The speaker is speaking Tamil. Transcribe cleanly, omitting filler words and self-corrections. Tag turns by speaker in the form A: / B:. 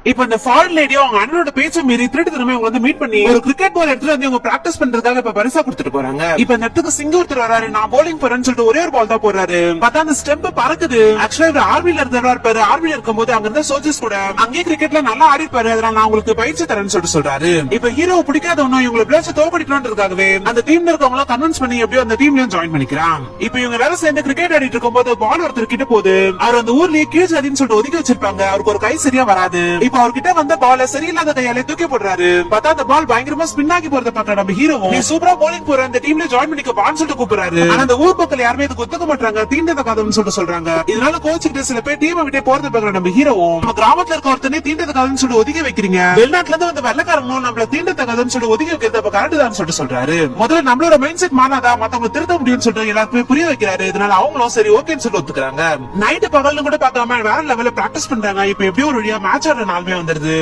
A: இப்ப இந்த ஃபாரின் லேடியோ அவங்க அண்ணனோட பேச்ச மீறி திருட்டு திறமை அவங்க வந்து மீட் பண்ணி ஒரு கிரிக்கெட் பால் எடுத்து வந்து அவங்க பிராக்டிஸ் பண்றதுக்காக இப்ப பரிசா கொடுத்துட்டு போறாங்க. இப்ப இந்த இடத்துக்கு சிங்க ஒருத்தர் வராரு. நான் போலிங் போறேன்னு சொல்லிட்டு ஒரே ஒரு பால் தான் போறாரு. பார்த்தா அந்த ஸ்டெம்ப் பறக்குது. ஆக்சுவலா ஆர்மில இருப்பாரு. ஆர்மில இருக்கும்போது அங்க இருந்த சோல்ஜர்ஸ் கூட அங்கே கிரிக்கெட்ல நல்லா ஆடிப்பாரு. அதனால நான் உங்களுக்கு பயிற்சி தரேன்னு சொல்லிட்டு சொல்றாரு. இப்ப ஹீரோ பிடிக்காத ஒன்னும் இவங்களை பிளேஸ் தோக்கடிக்கணும்ன்றதுக்காகவே அந்த டீம்ல இருக்கவங்க கன்வின்ஸ் பண்ணி எப்படியோ அந்த டீம்லயும் ஜாயின் பண்ணிக்கிறான். இப்ப இவங்க வேலை சேர்ந்து கிரிக்கெட் ஆடிட்டு இருக்கும்போது பால் ஒருத்தர் கிட்ட போகுது. அவர் அந்த ஊர்லயே கீழ் ஜாதின்னு சொல்லிட்டு ஒதுக்கி வச்சிருப்பாங்க. அவருக்கு ஒரு கை சரியா வராது. இப்ப அவர்கிட்ட வந்த பால சரியில்லாத கையாலே தூக்கி போடுறாரு. பார்த்தா அந்த பால் பயங்கரமா ஸ்பின் ஆகி போறத பாக்குற நம்ம ஹீரோவும் நீ சூப்பரா போலிங் போற அந்த டீம்ல ஜாயின் பண்ணிக்க பான்னு சொல்லிட்டு கூப்பிடுறாரு. ஆனா அந்த ஊர் மக்கள் யாருமே இதுக்கு ஒத்துக்க மாட்டாங்க. தீண்டத காதல்னு சொல்லிட்டு சொல்றாங்க. இதனால கோச்சுக்கிட்டு சில பேர் டீமை விட்டே போறத பாக்குற நம்ம ஹீரோவும் நம்ம கிராமத்துல இருக்க ஒருத்தனே தீண்டத காதல்னு சொல்லிட்டு ஒதுக்கி வைக்கிறீங்க. வெளிநாட்டுல இருந்து வந்து வெள்ளக்காரங்களும் நம்மள தீண்டத காதல்னு சொல்லிட்டு ஒதுக்கி வைக்கிறது அப்ப கரெக்ட் தான் சொல்லிட்டு சொல்றாரு. முதல்ல நம்மளோட மைண்ட் செட் மாறாதா மத்தவங்க திருத்த முடியும்னு சொல்லிட்டு எல்லாருமே புரிய வைக்கிறாரு. இதனால அவங்களும் சரி ஓகேன்னு சொல்லி ஒத்துக்கிறாங்க. நைட்டு பகல்னு கூட பார்க்காம வேற லெவல்ல பிராக்டிஸ் பண்றாங்க. இப்ப எப்படியோ ஒரு வழியா மேட்ச் ஆடுற நாளுமே வந்துருது.